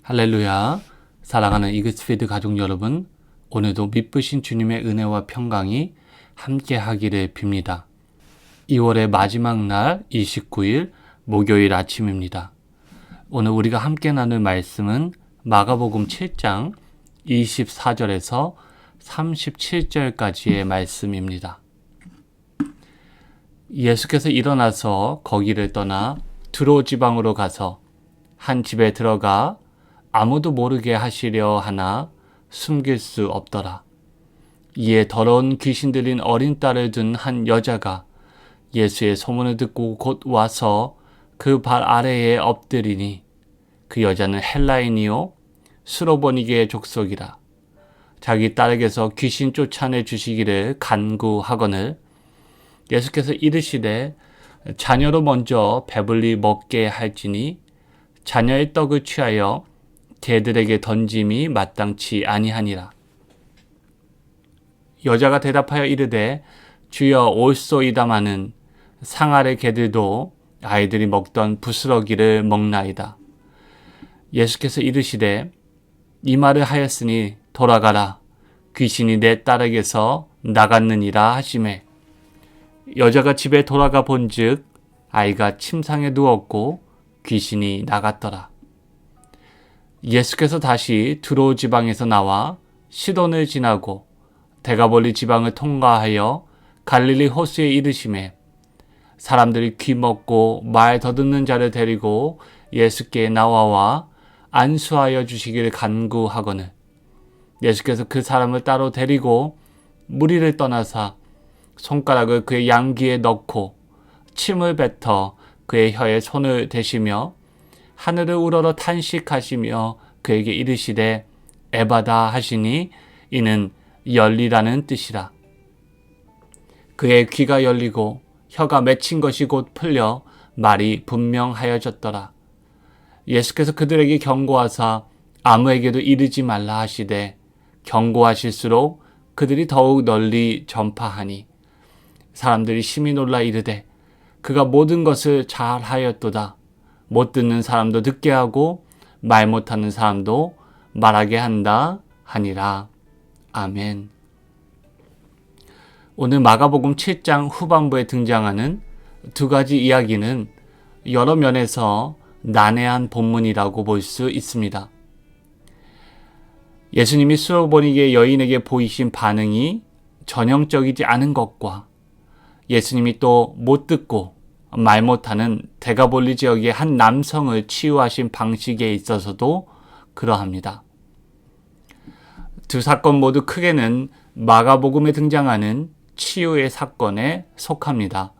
할렐루야. 사랑하는 이그스피드 가족 여러분, 오늘도 믿으신 주님의 은혜와 평강이 함께 하기를 빕니다. 2월의 마지막 날 29일 목요일 아침입니다. 오늘 우리가 함께 나눌 말씀은 마가복음 7장 24절에서 37절까지의 말씀입니다. 예수께서 일어나서 거기를 떠나 두로 지방으로 가서 한 집에 들어가 아무도 모르게 하시려 하나 숨길 수 없더라. 이에 더러운 귀신 들린 어린 딸을 둔 한 여자가 예수의 소문을 듣고 곧 와서 그 발 아래에 엎드리니, 그 여자는 헬라인이요 수로보니게의 족속이라. 자기 딸에게서 귀신 쫓아내 주시기를 간구하거늘 예수께서 이르시되 자녀로 먼저 배불리 먹게 할지니 자녀의 떡을 취하여 개들에게 던짐이 마땅치 아니하니라. 여자가 대답하여 이르되 주여 올소이다마는 상 아래 개들도 아이들이 먹던 부스러기를 먹나이다. 예수께서 이르시되 이 말을 하였으니 돌아가라, 귀신이 내 딸에게서 나갔느니라 하시매, 여자가 집에 돌아가 본즉 아이가 침상에 누웠고 귀신이 나갔더라. 예수께서 다시 두로 지방에서 나와 시돈을 지나고 데가볼리 지방을 통과하여 갈릴리 호수에 이르시매, 사람들이 귀 먹고 말 더듬는 자를 데리고 예수께 나와와 안수하여 주시기를 간구하거늘 예수께서 그 사람을 따로 데리고 무리를 떠나사 손가락을 그의 양귀에 넣고 침을 뱉어 그의 혀에 손을 대시며 하늘을 우러러 탄식하시며 그에게 이르시되 에바다 하시니 이는 열리라는 뜻이라. 그의 귀가 열리고 혀가 맺힌 것이 곧 풀려 말이 분명하여졌더라. 예수께서 그들에게 경고하사 아무에게도 이르지 말라 하시되 경고하실수록 그들이 더욱 널리 전파하니, 사람들이 심히 놀라 이르되 그가 모든 것을 잘하였도다. 못 듣는 사람도 듣게 하고 말 못하는 사람도 말하게 한다 하니라. 아멘. 오늘 마가복음 7장 후반부에 등장하는 두 가지 이야기는 여러 면에서 난해한 본문이라고 볼 수 있습니다. 예수님이 수로보니게 여인에게 보이신 반응이 전형적이지 않은 것과 예수님이 또 못 듣고 말 못하는 데가볼리 지역의 한 남성을 치유하신 방식에 있어서도 그러합니다. 두 사건 모두 크게는 마가복음에 등장하는 치유의 사건에 속합니다.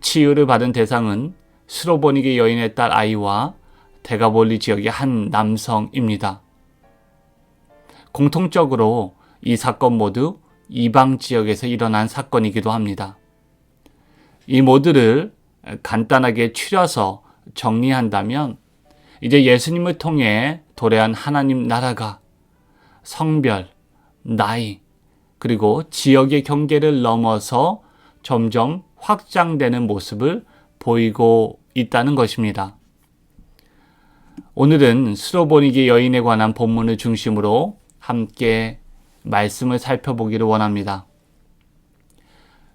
치유를 받은 대상은 수로보니게 여인의 딸 아이와 데가볼리 지역의 한 남성입니다. 공통적으로 이 사건 모두 이방 지역에서 일어난 사건이기도 합니다. 이 모두를 간단하게 추려서 정리한다면 이제 예수님을 통해 도래한 하나님 나라가 성별, 나이, 그리고 지역의 경계를 넘어서 점점 확장되는 모습을 보이고 있다는 것입니다. 오늘은 수로보니게 여인에 관한 본문을 중심으로 함께 말씀을 살펴보기를 원합니다.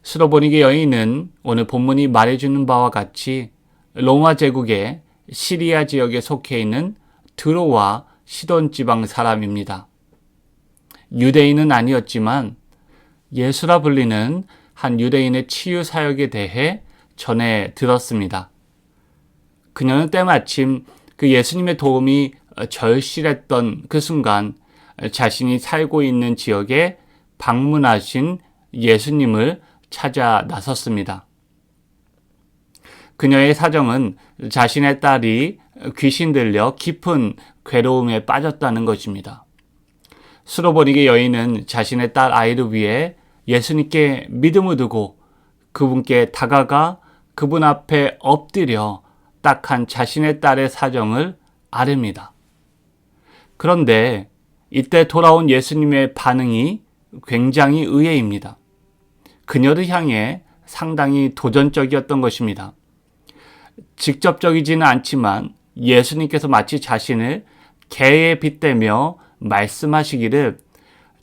수로보니게 여인은 오늘 본문이 말해주는 바와 같이 로마 제국의 시리아 지역에 속해 있는 두로와 시돈 지방 사람입니다. 유대인은 아니었지만 예수라 불리는 한 유대인의 치유 사역에 대해 전해 들었습니다. 그녀는 때마침 그 예수님의 도움이 절실했던 그 순간 자신이 살고 있는 지역에 방문하신 예수님을 찾아 나섰습니다. 그녀의 사정은 자신의 딸이 귀신 들려 깊은 괴로움에 빠졌다는 것입니다. 수로보니게 여인은 자신의 딸 아이를 위해 예수님께 믿음을 두고 그분께 다가가 그분 앞에 엎드려 딱한 자신의 딸의 사정을 아릅니다. 그런데 이때 돌아온 예수님의 반응이 굉장히 의외입니다. 그녀를 향해 상당히 도전적이었던 것입니다. 직접적이지는 않지만 예수님께서 마치 자신을 개에 빗대며 말씀하시기를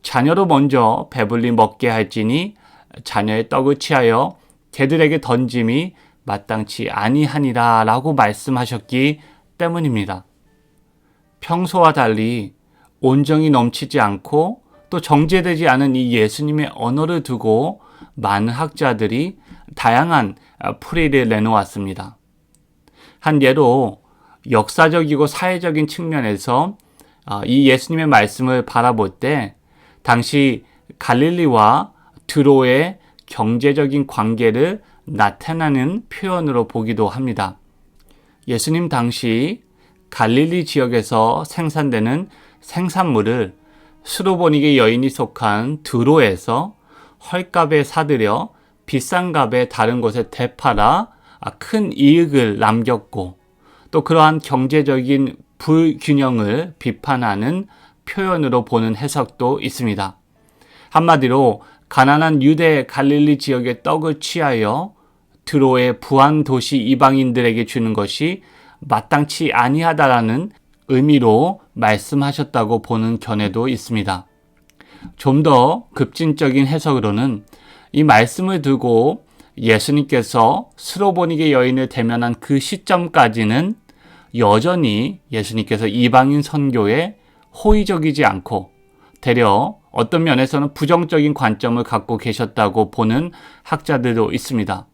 자녀로 먼저 배불리 먹게 할지니 자녀의 떡을 취하여 개들에게 던짐이 마땅치 아니하니라 라고 말씀하셨기 때문입니다. 평소와 달리 온정이 넘치지 않고 또 정제되지 않은 이 예수님의 언어를 두고 많은 학자들이 다양한 풀이를 내놓았습니다. 한 예로 역사적이고 사회적인 측면에서 이 예수님의 말씀을 바라볼 때 당시 갈릴리와 드로의 경제적인 관계를 나타내는 표현으로 보기도 합니다. 예수님 당시 갈릴리 지역에서 생산되는 생산물을 스로보니게 여인이 속한 드로에서 헐값에 사들여 비싼 값에 다른 곳에 되팔아 큰 이익을 남겼고 또 그러한 경제적인 불균형을 비판하는 표현으로 보는 해석도 있습니다. 한마디로 가난한 유대 갈릴리 지역의 떡을 취하여 드로의 부한 도시 이방인들에게 주는 것이 마땅치 아니하다라는 의미로 말씀하셨다고 보는 견해도 있습니다. 좀 더 급진적인 해석으로는 이 말씀을 두고 예수님께서 스로보니게 여인을 대면한 그 시점까지는 여전히 예수님께서 이방인 선교에 호의적이지 않고 되려 어떤 면에서는 부정적인 관점을 갖고 계셨다고 보는 학자들도 있습니다.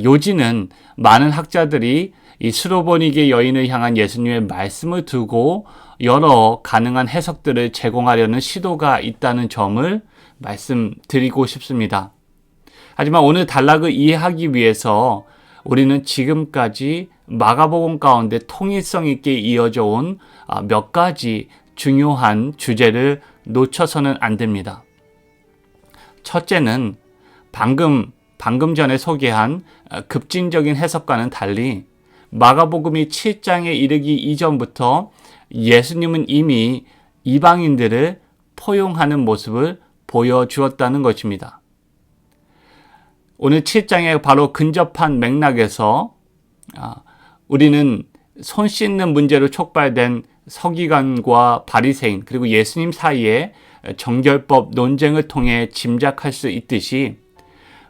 요지는 많은 학자들이 이 스로보니게 여인을 향한 예수님의 말씀을 두고 여러 가능한 해석들을 제공하려는 시도가 있다는 점을 말씀드리고 싶습니다. 하지만 오늘 단락을 이해하기 위해서 우리는 지금까지 마가복음 가운데 통일성 있게 이어져 온 몇 가지 중요한 주제를 놓쳐서는 안 됩니다. 첫째는 방금 전에 소개한 급진적인 해석과는 달리 마가복음이 7장에 이르기 이전부터 예수님은 이미 이방인들을 포용하는 모습을 보여주었다는 것입니다. 오늘 7장에 바로 근접한 맥락에서 우리는 손 씻는 문제로 촉발된 서기관과 바리새인 그리고 예수님 사이에 정결법 논쟁을 통해 짐작할 수 있듯이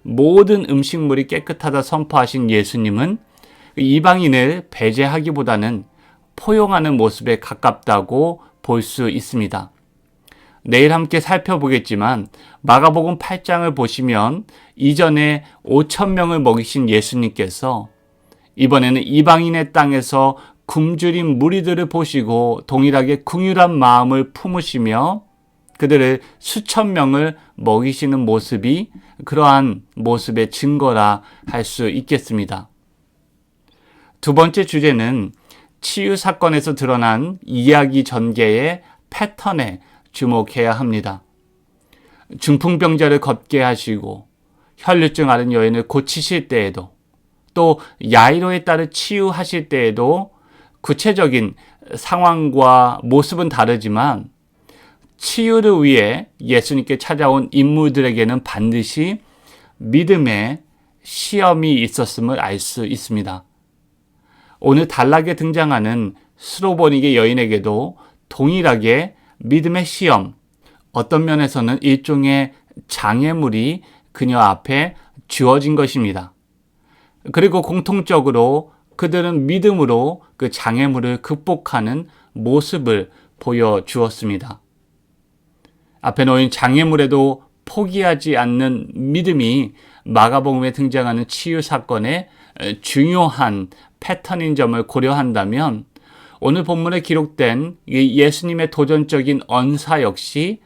모든 음식물이 깨끗하다 선포하신 예수님은 이방인을 배제하기보다는 포용하는 모습에 가깝다고 볼 수 있습니다. 내일 함께 살펴보겠지만 마가복음 8장을 보시면 이전에 5,000명을 먹이신 예수님께서 이번에는 이방인의 땅에서 굶주린 무리들을 보시고 동일하게 긍휼한 마음을 품으시며 그들을 수천 명을 먹이시는 모습이 그러한 모습의 증거라 할 수 있겠습니다. 두 번째 주제는 치유 사건에서 드러난 이야기 전개의 패턴에 주목해야 합니다. 중풍병자를 걷게 하시고 혈류증 앓은 여인을 고치실 때에도 또 야이로의 딸을 치유하실 때에도 구체적인 상황과 모습은 다르지만 치유를 위해 예수님께 찾아온 인물들에게는 반드시 믿음의 시험이 있었음을 알 수 있습니다. 오늘 단락에 등장하는 스로보니게 여인에게도 동일하게 믿음의 시험, 어떤 면에서는 일종의 장애물이 그녀 앞에 주어진 것입니다. 그리고 공통적으로 그들은 믿음으로 그 장애물을 극복하는 모습을 보여주었습니다. 앞에 놓인 장애물에도 포기하지 않는 믿음이 마가복음에 등장하는 치유 사건의 중요한 패턴인 점을 고려한다면 오늘 본문에 기록된 예수님의 도전적인 언사 역시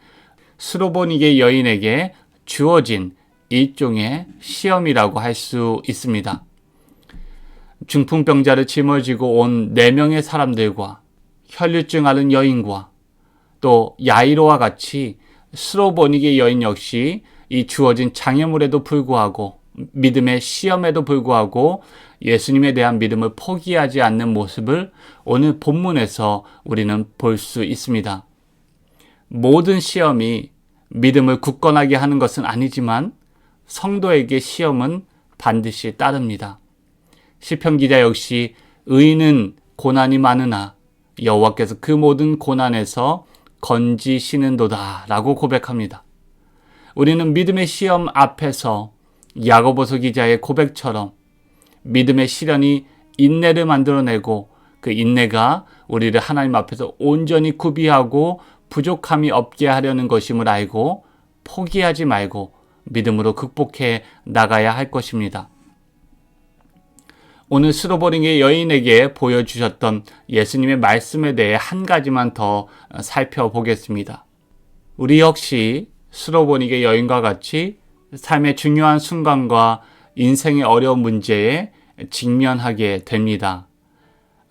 스로보니게 여인에게 주어진 일종의 시험이라고 할 수 있습니다. 중풍병자를 짊어지고 온 4명의 사람들과 혈류증 앓은 여인과 또 야이로와 같이 스로보니게 여인 역시 이 주어진 장애물에도 불구하고 믿음의 시험에도 불구하고 예수님에 대한 믿음을 포기하지 않는 모습을 오늘 본문에서 우리는 볼 수 있습니다. 모든 시험이 믿음을 굳건하게 하는 것은 아니지만 성도에게 시험은 반드시 따릅니다. 시편 기자 역시 의인은 고난이 많으나 여호와께서 그 모든 고난에서 건지시는도다 라고 고백합니다. 우리는 믿음의 시험 앞에서 야고보서 기자의 고백처럼 믿음의 시련이 인내를 만들어내고 그 인내가 우리를 하나님 앞에서 온전히 구비하고 부족함이 없게 하려는 것임을 알고 포기하지 말고 믿음으로 극복해 나가야 할 것입니다. 오늘 스로보닝의 여인에게 보여주셨던 예수님의 말씀에 대해 한 가지만 더 살펴보겠습니다. 우리 역시 스로보닝의 여인과 같이 삶의 중요한 순간과 인생의 어려운 문제에 직면하게 됩니다.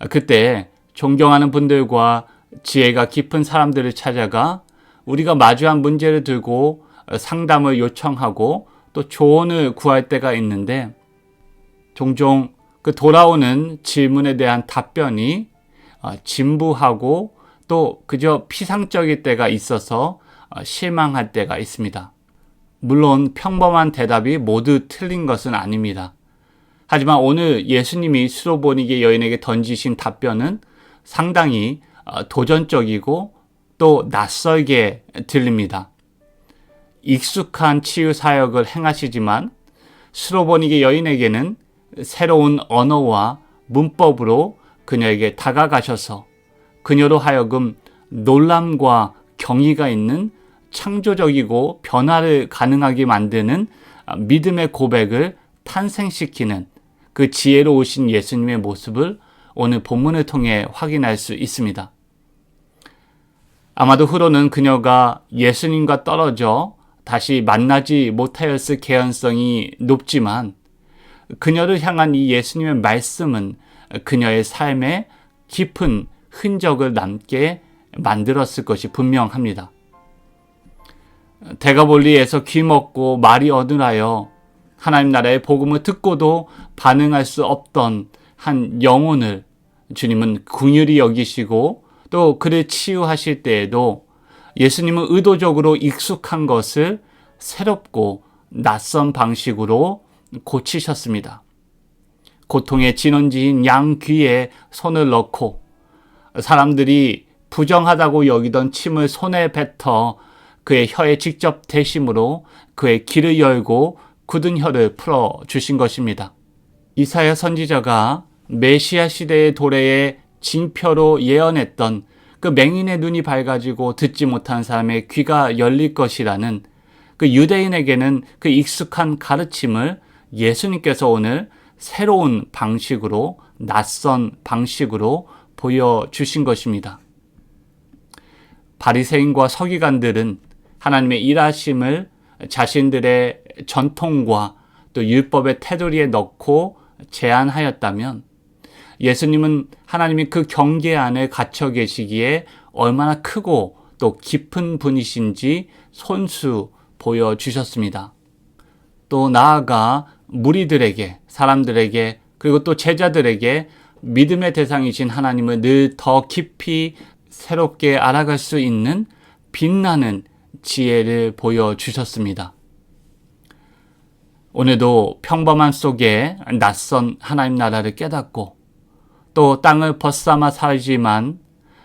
그때 존경하는 분들과 지혜가 깊은 사람들을 찾아가 우리가 마주한 문제를 들고 상담을 요청하고 또 조언을 구할 때가 있는데 종종 그 돌아오는 질문에 대한 답변이 진부하고 또 그저 피상적일 때가 있어서 실망할 때가 있습니다. 물론 평범한 대답이 모두 틀린 것은 아닙니다. 하지만 오늘 예수님이 스로보니게 여인에게 던지신 답변은 상당히 도전적이고 또 낯설게 들립니다. 익숙한 치유 사역을 행하시지만 스로보니게 여인에게는 새로운 언어와 문법으로 그녀에게 다가가셔서 그녀로 하여금 놀람과 경이가 있는 창조적이고 변화를 가능하게 만드는 믿음의 고백을 탄생시키는 그 지혜로우신 예수님의 모습을 오늘 본문을 통해 확인할 수 있습니다. 아마도 후로는 그녀가 예수님과 떨어져 다시 만나지 못하였을 개연성이 높지만 그녀를 향한 이 예수님의 말씀은 그녀의 삶에 깊은 흔적을 남게 만들었을 것이 분명합니다. 대가볼리에서 귀먹고 말이 어눌하여 하나님 나라의 복음을 듣고도 반응할 수 없던 한 영혼을 주님은 긍휼히 여기시고 또 그를 치유하실 때에도 예수님은 의도적으로 익숙한 것을 새롭고 낯선 방식으로 고치셨습니다. 고통의 진원지인 양 귀에 손을 넣고 사람들이 부정하다고 여기던 침을 손에 뱉어 그의 혀에 직접 대심으로 그의 귀를 열고 굳은 혀를 풀어주신 것입니다. 이사야 선지자가 메시아 시대의 도래에 징표로 예언했던 그 맹인의 눈이 밝아지고 듣지 못한 사람의 귀가 열릴 것이라는 그 유대인에게는 그 익숙한 가르침을 예수님께서 오늘 새로운 방식으로 낯선 방식으로 보여주신 것입니다. 바리새인과 서기관들은 하나님의 일하심을 자신들의 전통과 또 율법의 테두리에 넣고 제한하였다면 예수님은 하나님이 그 경계 안에 갇혀 계시기에 얼마나 크고 또 깊은 분이신지 손수 보여주셨습니다. 또 나아가 무리들에게, 사람들에게, 그리고 또 제자들에게 믿음의 대상이신 하나님을 늘 더 깊이 새롭게 알아갈 수 있는 빛나는 지혜를 보여주셨습니다. 오늘도 평범함 속에 낯선 하나님 나라를 깨닫고 또 땅을 벗삼아 살지만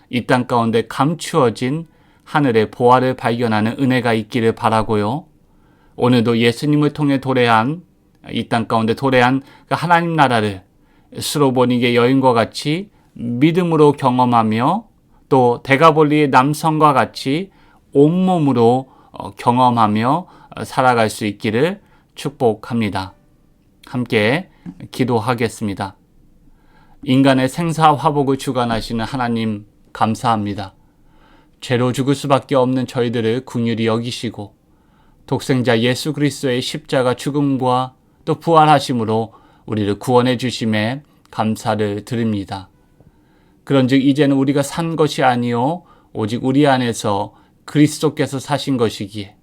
이 땅 가운데 감추어진 하늘의 보화를 발견하는 은혜가 있기를 바라고요. 오늘도 예수님을 통해 도래한 이 땅 가운데 도래한 그 하나님 나라를 스로보닉의 여인과 같이 믿음으로 경험하며 또 대가볼리의 남성과 같이 온몸으로 경험하며 살아갈 수 있기를 축복합니다. 함께 기도하겠습니다. 인간의 생사화복을 주관하시는 하나님 감사합니다. 죄로 죽을 수밖에 없는 저희들을 긍휼히 여기시고 독생자 예수 그리스도의 십자가 죽음과 또 부활하심으로 우리를 구원해 주심에 감사를 드립니다. 그런즉 이제는 우리가 산 것이 아니요 오직 우리 안에서 그리스도께서 사신 것이기에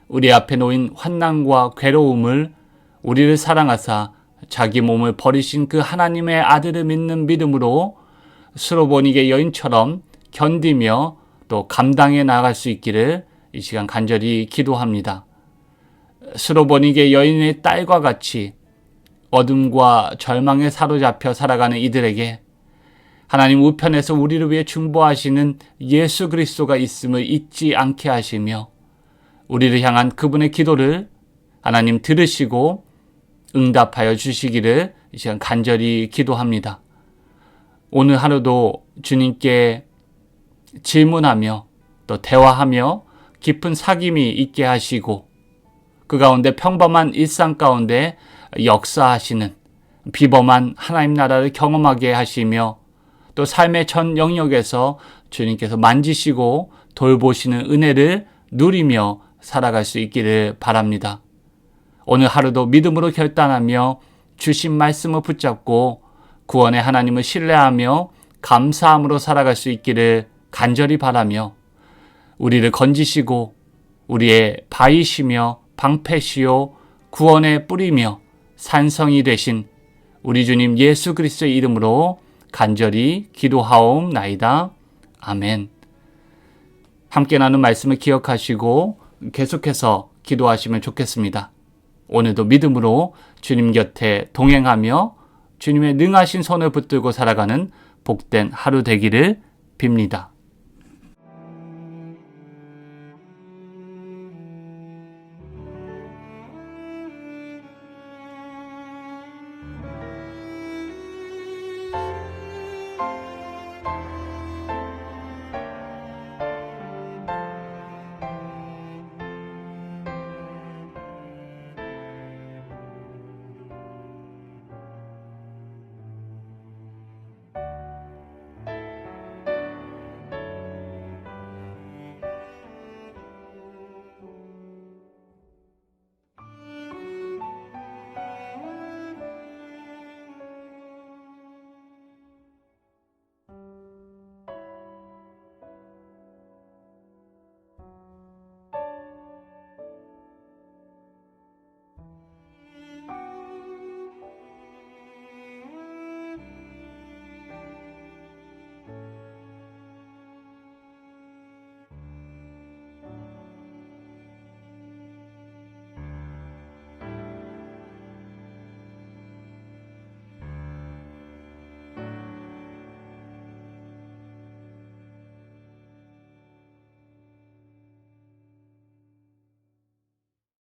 우리 앞에 놓인 환난과 괴로움을 우리를 사랑하사 자기 몸을 버리신 그 하나님의 아들을 믿는 믿음으로 스로보닉의 여인처럼 견디며 또 감당해 나갈 수 있기를 이 시간 간절히 기도합니다. 스로보닉의 여인의 딸과 같이 어둠과 절망에 사로잡혀 살아가는 이들에게 하나님 우편에서 우리를 위해 중보하시는 예수 그리스도가 있음을 잊지 않게 하시며 우리를 향한 그분의 기도를 하나님 들으시고 응답하여 주시기를 이 시간 간절히 기도합니다. 오늘 하루도 주님께 질문하며 또 대화하며 깊은 사귐이 있게 하시고 그 가운데 평범한 일상 가운데 역사하시는 비범한 하나님 나라를 경험하게 하시며 또 삶의 전 영역에서 주님께서 만지시고 돌보시는 은혜를 누리며 살아갈 수 있기를 바랍니다. 오늘 하루도 믿음으로 결단하며 주신 말씀을 붙잡고 구원의 하나님을 신뢰하며 감사함으로 살아갈 수 있기를 간절히 바라며 우리를 건지시고 우리의 바위시며 방패시요 구원의 뿌리며 산성이 되신 우리 주님 예수 그리스도의 이름으로 간절히 기도하옵나이다. 아멘. 함께 나눈 말씀을 기억하시고 계속해서 기도하시면 좋겠습니다. 오늘도 믿음으로 주님 곁에 동행하며 주님의 능하신 손을 붙들고 살아가는 복된 하루 되기를 빕니다.